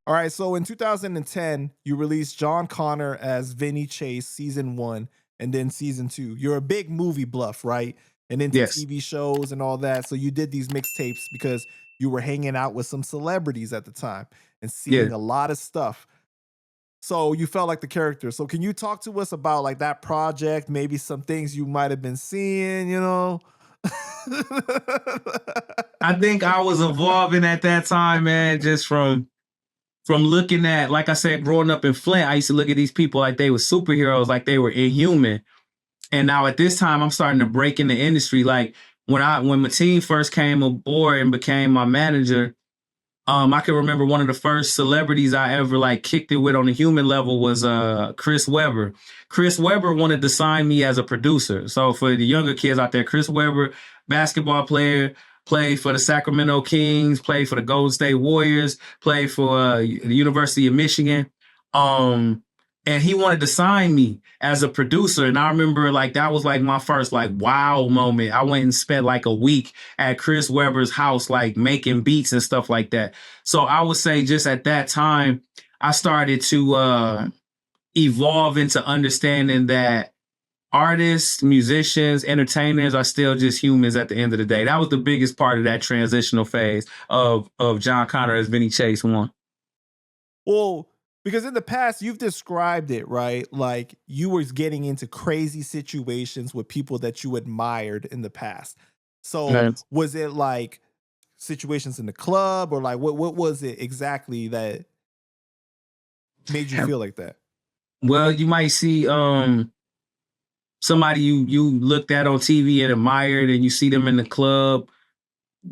All right, so in 2010, you released Jon Connor as Vinnie Chase season 1 and then season 2. You're a big movie bluff, right? And into Yes. TV shows and all that. So you did these mixtapes because you were hanging out with some celebrities at the time and seeing Yeah. a lot of stuff. So you felt like the character. So can you talk to us about like that project, maybe some things you might have been seeing, you know? I think I was evolving at that time, man, just from looking at, like I said, growing up in Flint, I used to look at these people like they were superheroes, like they were inhuman. And now at this time, I'm starting to break in the industry. Like when Mateen first came aboard and became my manager, I can remember one of the first celebrities I ever like kicked it with on a human level was Chris Webber. Chris Webber wanted to sign me as a producer. So for the younger kids out there, Chris Webber, basketball player, played for the Sacramento Kings, played for the Golden State Warriors, played for the University of Michigan. And he wanted to sign me as a producer. And I remember like that was like my first like wow moment. I went and spent like a week at Chris Webber's house, like making beats and stuff like that. So I would say just at that time, I started to evolve into understanding that artists, musicians, entertainers are still just humans at the end of the day. That was the biggest part of that transitional phase of Jon Connor as Vinnie Chase 1. Well, because in the past, you've described it, right? Like you was getting into crazy situations with people that you admired in the past. So was it like situations in the club or like what was it exactly that made you feel like that? Well, you might see somebody you looked at on TV and admired, and you see them in the club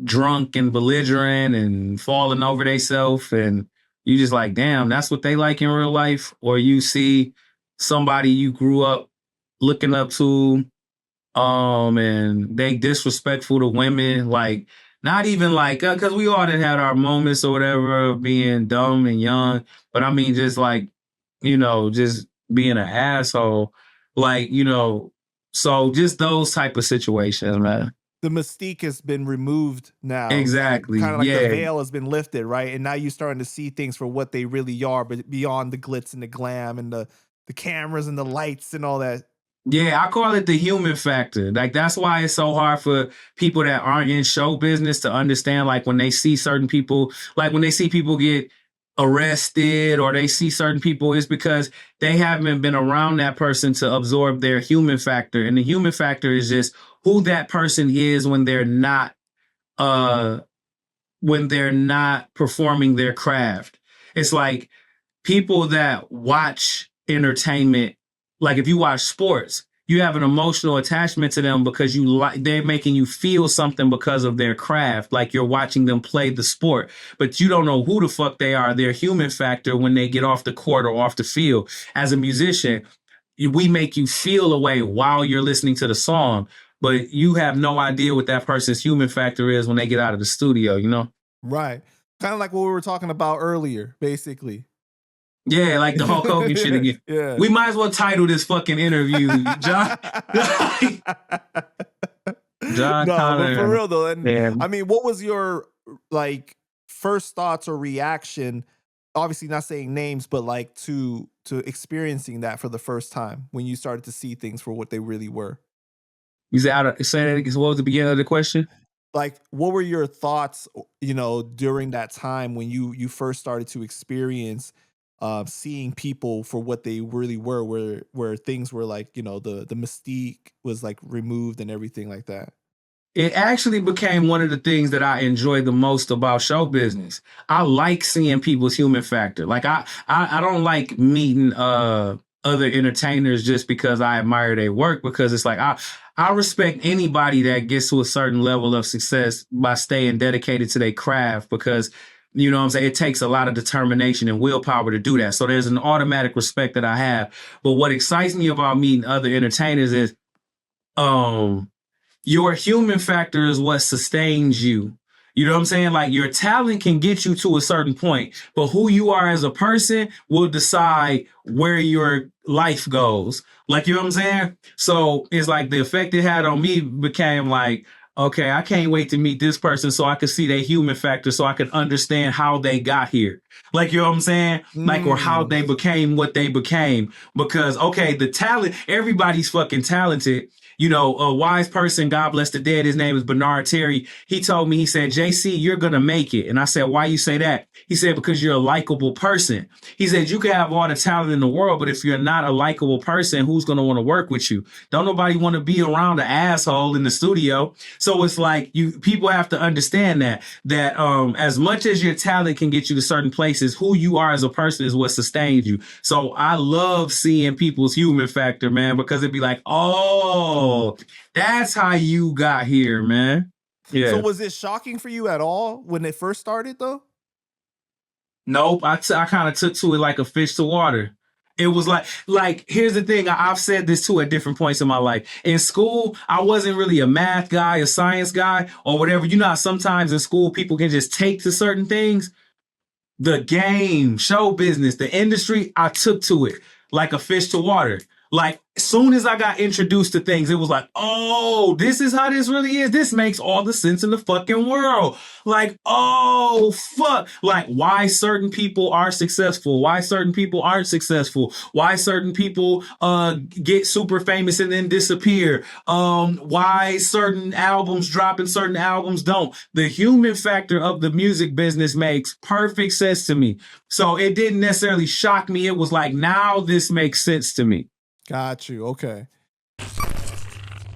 drunk and belligerent and falling over themselves, and you just like, damn, that's what they like in real life. Or you see somebody you grew up looking up to, and they disrespectful to women, like not even like, because we all done had our moments or whatever of being dumb and young, but I mean just like, you know, just being an asshole, like, you know, so just those type of situations, man. The mystique has been removed now. Exactly. Kind of like the veil has been lifted, right? And now you're starting to see things for what they really are, but beyond the glitz and the glam and the cameras and the lights and all that. Yeah, I call it the human factor. Like that's why it's so hard for people that aren't in show business to understand, like when they see certain people, like when they see people get arrested or they see certain people, it's because they haven't been around that person to absorb their human factor. And the human factor is just who that person is when they're not performing their craft. It's like people that watch entertainment, like if you watch sports, you have an emotional attachment to them because you like, they're making you feel something because of their craft. Like you're watching them play the sport, but you don't know who the fuck they are. Their human factor when they get off the court or off the field. As a musician, we make you feel a way while you're listening to the song, but you have no idea what that person's human factor is when they get out of the studio, you know? Right. Kind of like what we were talking about earlier, basically. Yeah, like the Hulk Hogan shit again. Yeah. We might as well title this fucking interview Jon Connor. But for real though, and I mean, what was your like first thoughts or reaction? Obviously, not saying names, but like to experiencing that for the first time when you started to see things for what they really were. You say that again. What was the beginning of the question? Like, what were your thoughts, you know, during that time when you first started to experience seeing people for what they really were, where things were like, you know, the mystique was like removed and everything like that? It actually became one of the things that I enjoy the most about show business. I like seeing people's human factor. Like I don't like meeting other entertainers just because I admire their work, because it's like I respect anybody that gets to a certain level of success by staying dedicated to their craft, because you know what I'm saying? It takes a lot of determination and willpower to do that. So there's an automatic respect that I have. But what excites me about meeting other entertainers is your human factor is what sustains you. You know what I'm saying? Like your talent can get you to a certain point, but who you are as a person will decide where your life goes. Like, you know what I'm saying? So it's like the effect it had on me became like, okay, I can't wait to meet this person so I could see their human factor so I could understand how they got here. Like, you know what I'm saying? Like, or how they became what they became. Because, okay, the talent, everybody's fucking talented. You know, a wise person, God bless the dead, his name is Bernard Terry. He told me, he said, JC, you're going to make it. And I said, why you say that? He said, because you're a likable person. He said, you can have all the talent in the world, but if you're not a likable person, who's going to want to work with you? Don't nobody want to be around an asshole in the studio. So it's like people have to understand that as much as your talent can get you to certain places, who you are as a person is what sustains you. So I love seeing people's human factor, man, because it'd be like, oh, that's how you got here, man. Yeah. So was it shocking for you at all when it first started, though? Nope. I kind of took to it like a fish to water. It was like, here's the thing. I've said this too at different points in my life. In school, I wasn't really a math guy, a science guy, or whatever. You know how sometimes in school people can just take to certain things? The game, show business, the industry, I took to it like a fish to water. Like, as soon as I got introduced to things, it was like, oh, this is how this really is. This makes all the sense in the fucking world. Like, oh, fuck. Like, why certain people are successful, why certain people aren't successful, why certain people get super famous and then disappear, why certain albums drop and certain albums don't. The human factor of the music business makes perfect sense to me. So it didn't necessarily shock me. It was like, now this makes sense to me. Got you. Okay.